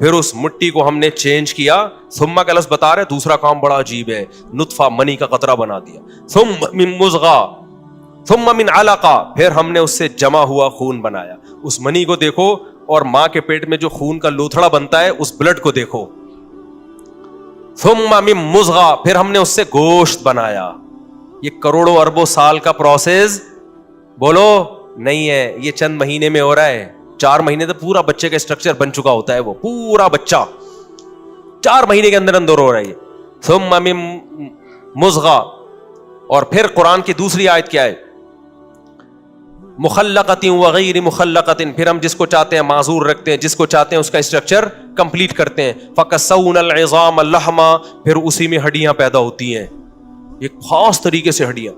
پھر اس مٹی کو ہم نے چینج کیا. ثم کا لفظ بتا رہے دوسرا کام بڑا عجیب ہے, نطفہ منی کا قطرہ بنا دیا. ثم من مضغہ ثم من علقہ, پھر ہم نے اس سے جمع ہوا خون بنایا. اس منی کو دیکھو اور ماں کے پیٹ میں جو خون کا لوتھڑا بنتا ہے اس بلڈ کو دیکھو. ثم من مضغہ, پھر ہم نے اس سے گوشت بنایا. یہ کروڑوں اربوں سال کا پروسیس بولو نہیں ہے, یہ چند مہینے میں ہو رہا ہے. 4 مہینے تو پورا بچے کا اسٹرکچر بن چکا ہوتا ہے, وہ پورا بچہ 4 مہینے کے اندر اندر ہو رہا ہے. ثم من مضغہ, اور پھر قرآن کی دوسری آیت کیا ہے, مخلقۃ وغیر مخلقۃ, پھر ہم جس کو چاہتے ہیں معذور رکھتے ہیں, جس کو چاہتے ہیں اس کا اسٹرکچر کمپلیٹ کرتے ہیں. فکسونا العظام لحما, پھر اسی میں ہڈیاں پیدا ہوتی ہیں, ایک خاص طریقے سے ہڈیاں.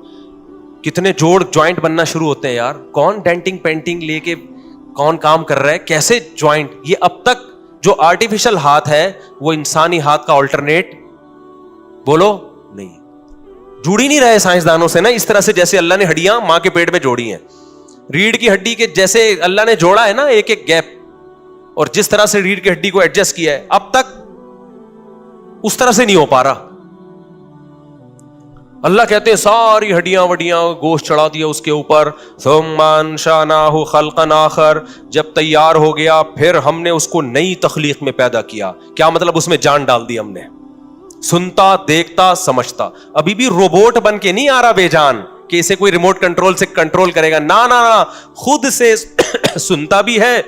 کتنے جوڑ جوائنٹ بننا شروع ہوتے ہیں یار, کون ڈینٹنگ پینٹنگ لے کے کون کام کر رہا ہے, کیسے جوائنٹ. یہ اب تک جو آرٹیفیشل ہاتھ ہے وہ انسانی ہاتھ کا آلٹرنیٹ بولو نہیں, جڑ ہی نہیں رہے سائنسدانوں سے نا اس طرح سے جیسے اللہ نے ہڈیاں ماں کے پیٹ میں جوڑی ہیں. ریڑھ کی ہڈی کے جیسے اللہ نے جوڑا ہے نا ایک ایک گیپ, اور جس طرح سے ریڑھ کی ہڈی کو ایڈجسٹ کیا ہے اب تک اس طرح سے نہیں ہو پا رہا. اللہ کہتے ہیں ساری ہڈیاں وڈیاں گوشت چڑھا دیا اس کے اوپر. ثم انشأناه خلقا آخر, جب تیار ہو گیا پھر ہم نے اس کو نئی تخلیق میں پیدا کیا. کیا مطلب, اس میں جان ڈال دی ہم نے. سنتا دیکھتا سمجھتا, ابھی بھی روبوٹ بن کے نہیں آ رہا بے جان کہ اسے کوئی ریموٹ کنٹرول سے کنٹرول کرے گا, نا نا نا, خود سے سنتا بھی ہے.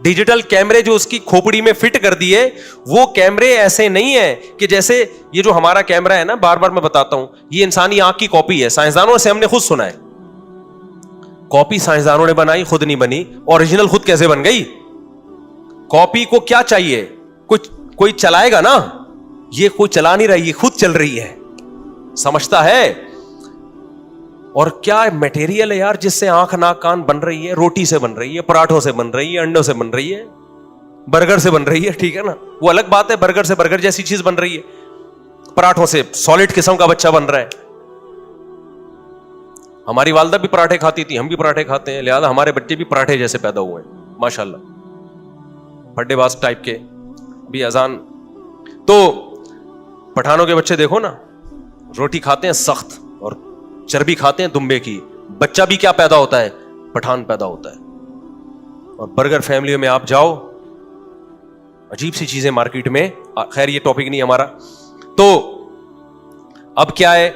ڈیجیٹل کیمرے جو اس کی کھوپڑی میں فٹ کر دیے, وہ کیمرے ایسے نہیں ہیں کہ جیسے یہ جو ہمارا کیمرہ ہے نا, بار بار میں بتاتا ہوں, یہ انسانی آنکھ کی کاپی ہے. سائنسدانوں سے ہم نے خود سنا ہے, کاپی سائنسدانوں نے بنائی, خود نہیں بنی. اوریجنل خود کیسے بن گئی؟ کاپی کو کیا چاہیے, کوئی چلائے گا نا, یہ کوئی چلا نہیں رہی, یہ خود چل رہی ہے, سمجھتا ہے. اور کیا میٹیریل ہے یار جس سے آنکھ ناک کان بن رہی ہے, روٹی سے بن رہی ہے, پراٹھوں سے بن رہی ہے, انڈوں سے بن رہی ہے, برگر سے بن رہی ہے, ٹھیک ہے نا, وہ الگ بات ہے, برگر سے برگر جیسی چیز بن رہی ہے, پراٹھوں سے سالڈ قسم کا بچہ بن رہا ہے. ہماری والدہ بھی پراٹھے کھاتی تھی, ہم بھی پراٹھے کھاتے ہیں, لہذا ہمارے بچے بھی پراٹھے جیسے پیدا ہوئے ہیں ماشاءاللہ, پھڈے باز ٹائپ کے بھی. اذان تو پٹھانوں کے بچے دیکھو نا, روٹی کھاتے ہیں سخت اور چربی کھاتے ہیں دمبے کی. بچہ بھی کیا پیدا ہوتا ہے, پٹھان پیدا ہوتا ہے. اور برگر فیملیوں میں آپ جاؤ, عجیب سی چیزیں مارکیٹ میں. خیر یہ ٹاپک نہیں ہمارا. تو اب کیا ہے,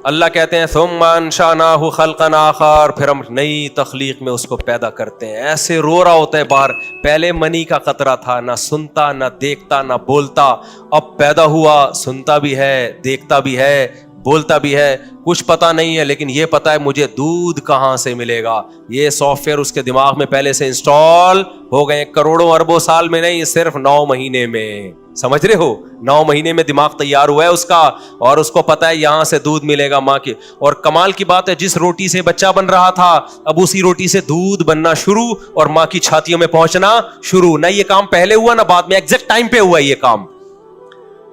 اللہ کہتے ہیں ثم انشأناه خلقا آخر, پھر ہم نئی تخلیق میں اس کو پیدا کرتے ہیں. ایسے رو رہا ہوتا ہے باہر, پہلے منی کا قطرہ تھا, نہ سنتا نہ دیکھتا نہ بولتا, اب پیدا ہوا, سنتا بھی ہے, دیکھتا بھی ہے, بولتا بھی ہے, کچھ پتا نہیں ہے, لیکن یہ پتا ہے مجھے دودھ کہاں سے ملے گا. یہ سافٹ ویئر اس کے دماغ میں پہلے سے انسٹال ہو گئے, کروڑوں اربوں سال میں نہیں, صرف 9 مہینے میں. سمجھ رہے ہو, 9 مہینے میں دماغ تیار ہوا ہے اس کا, اور اس کو پتا ہے یہاں سے دودھ ملے گا ماں کے. اور کمال کی بات ہے, جس روٹی سے بچہ بن رہا تھا اب اسی روٹی سے دودھ بننا شروع اور ماں کی چھاتیوں میں پہنچنا شروع. نہ یہ کام پہلے ہوا نہ بعد میں, ایگزیکٹ ٹائم پہ ہوا یہ کام.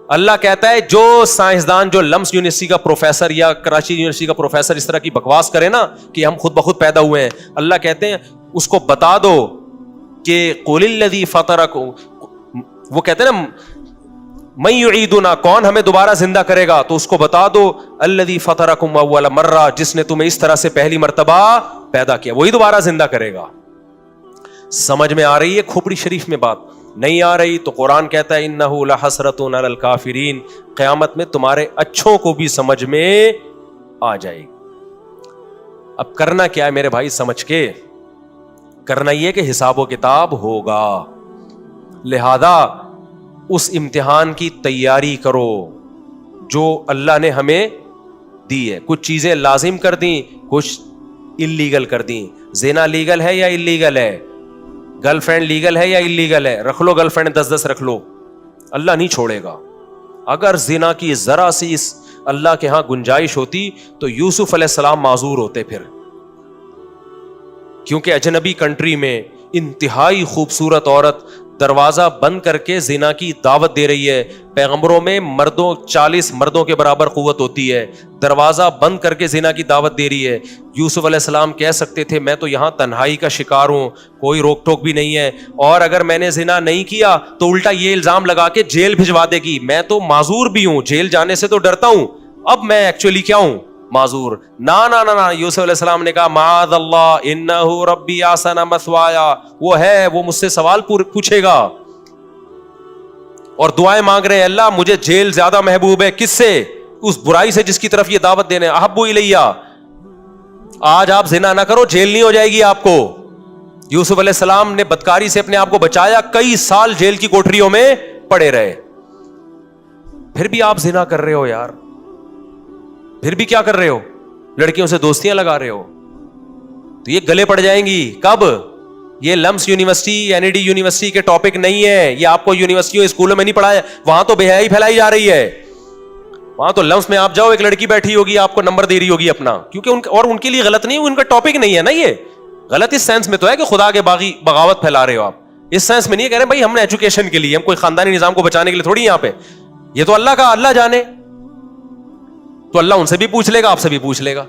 اللہ کہتا ہے جو سائنسدان جو لمس یونیورسٹی کا پروفیسر یا کراچی یونیورسٹی کا پروفیسر اس طرح کی بکواس کرے نا کہ ہم خود بخود پیدا ہوئے ہیں, اللہ کہتے ہیں اس کو بتا دو کہ قل الذی فطرکم, وہ کہتے ہیں نا من یعیدنا, کون ہمیں دوبارہ زندہ کرے گا, تو اس کو بتا دو الذی فطرکم اول مرہ, جس نے تمہیں اس طرح سے پہلی مرتبہ پیدا کیا وہی دوبارہ زندہ کرے گا. سمجھ میں آ رہی ہے کھوپڑی شریف میں بات؟ نہیں آ رہی تو قرآن کہتا ہے انہ لحسرۃ علی الکافرین, قیامت میں تمہارے اچھوں کو بھی سمجھ میں آ جائے گی. اب کرنا کیا ہے میرے بھائی, سمجھ کے کرنا یہ کہ حساب و کتاب ہوگا, لہذا اس امتحان کی تیاری کرو جو اللہ نے ہمیں دی ہے. کچھ چیزیں لازم کر دیں, کچھ اللیگل کر دیں. زنا لیگل ہے یا اللیگل ہے؟ گرل فرینڈ لیگل ہے یا اللیگل ہے؟ رکھ لو گرل فرینڈ 10 رکھ لو, اللہ نہیں چھوڑے گا. اگر زنا کی ذرا سی اس اللہ کے ہاں گنجائش ہوتی تو یوسف علیہ السلام معذور ہوتے پھر, کیونکہ اجنبی کنٹری میں انتہائی خوبصورت عورت دروازہ بند کر کے زنا کی دعوت دے رہی ہے. پیغمبروں میں 40 مردوں کے برابر قوت ہوتی ہے, دروازہ بند کر کے زنا کی دعوت دے رہی ہے. یوسف علیہ السلام کہہ سکتے تھے میں تو یہاں تنہائی کا شکار ہوں, کوئی روک ٹوک بھی نہیں ہے, اور اگر میں نے زنا نہیں کیا تو الٹا یہ الزام لگا کے جیل بھجوا دے گی, میں تو معذور بھی ہوں, جیل جانے سے تو ڈرتا ہوں, اب میں ایکچولی کیا ہوں, معذور. نا یوسف علیہ السلام نے کہا معاذ اللہ انہ ربی احسن مثوایا, وہ ہے, وہ مجھ سے سوال پوچھے گا, اور دعائیں مانگ رہے ہیں اللہ مجھے جیل زیادہ محبوب ہے. کس سے؟ اس برائی سے جس کی طرف یہ دعوت دینے. احب الیہ, آج آپ زنا نہ کرو, جیل نہیں ہو جائے گی آپ کو. یوسف علیہ السلام نے بدکاری سے اپنے آپ کو بچایا, کئی سال جیل کی کوٹریوں میں پڑے رہے, پھر بھی آپ زنا کر رہے ہو یار, پھر بھی کیا کر رہے ہو, لڑکیوں سے دوستیاں لگا رہے ہو. تو یہ گلے پڑ جائیں گی کب؟ یہ لمس university N E D university کے ٹاپک نہیں ہے, یہ آپ کو یونیورسٹیوں اسکولوں میں نہیں پڑھایا, وہاں تو بے حیائی پھیلائی جا رہی ہے. وہاں تو لمس میں آپ جاؤ, ایک لڑکی بیٹھی ہوگی آپ کو نمبر دے رہی ہوگی اپنا, کیونکہ اور ان کے لیے غلط نہیں, ان کا ٹاپک نہیں ہے نا. یہ غلط اس سینس میں تو ہے کہ خدا کے باغی بغاوت پھیلا رہے ہو آپ, اس سینس میں نہیں کہہ رہے بھائی ہم نے ایجوکیشن کے لیے, ہم کوئی خاندانی نظام کو بچانے کے لیے تھوڑی یہاں پہ. یہ تو اللہ کا, اللہ جانے, تو اللہ ان سے بھی پوچھ لے گا, آپ سے بھی پوچھ لے گا.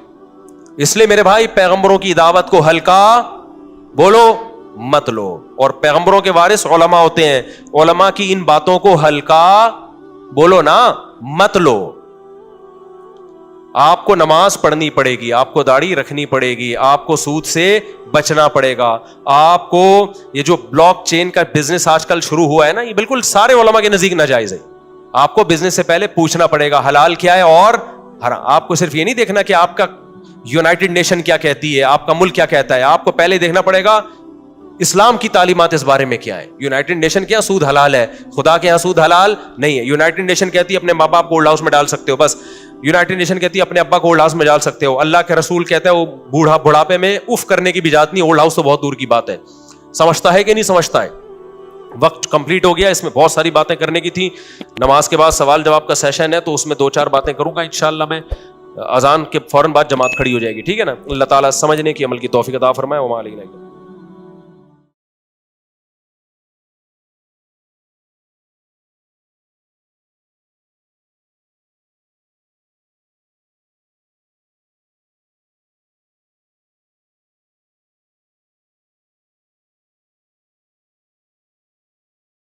اس لیے میرے بھائی پیغمبروں کی دعوت کو ہلکا بولو مت لو, اور پیغمبروں کے وارث علماء ہوتے ہیں, علماء کی ان باتوں کو ہلکا بولو نا مت لو. آپ کو نماز پڑھنی پڑے گی, آپ کو داڑھی رکھنی پڑے گی, آپ کو سود سے بچنا پڑے گا, آپ کو یہ جو بلاک چین کا بزنس آج کل شروع ہوا ہے نا, یہ بالکل سارے علماء کے نزدیک ناجائز ہے. آپ کو بزنس سے پہلے پوچھنا پڑے گا حلال کیا ہے اور حرام. آپ کو صرف یہ نہیں دیکھنا کہ آپ کا یونائٹڈ نیشن کیا کہتی ہے, آپ کا ملک کیا کہتا ہے, آپ کو پہلے دیکھنا پڑے گا اسلام کی تعلیمات اس بارے میں کیا ہے. یونائٹڈ نیشن کیا سود حلال ہے, خدا کے یہاں سود حلال نہیں ہے. یونائٹڈ نیشن کہتی ہے اپنے ماں باپ کو اولڈ ہاؤس میں ڈال سکتے ہو, بس. یونائٹڈ نیشن کہتی ہے اپنے ابا کو اولڈ ہاؤس میں ڈال سکتے ہو. اللہ کے رسول کہتا ہے وہ بڑھاپے میں اف کرنے کی بھی اجازت نہیں, اولڈ ہاؤس تو بہت دور کی بات ہے. سمجھتا ہے کہ نہیں سمجھتا ہے؟ وقت کمپلیٹ ہو گیا, اس میں بہت ساری باتیں کرنے کی تھی. نماز کے بعد سوال جواب کا سیشن ہے, تو اس میں 2-4 باتیں کروں گا انشاءاللہ میں. اذان کے فوراً بعد جماعت کھڑی ہو جائے گی, ٹھیک ہے نا. اللہ تعالیٰ سمجھنے کی عمل کی توفیق عطا فرمائے. وما علینا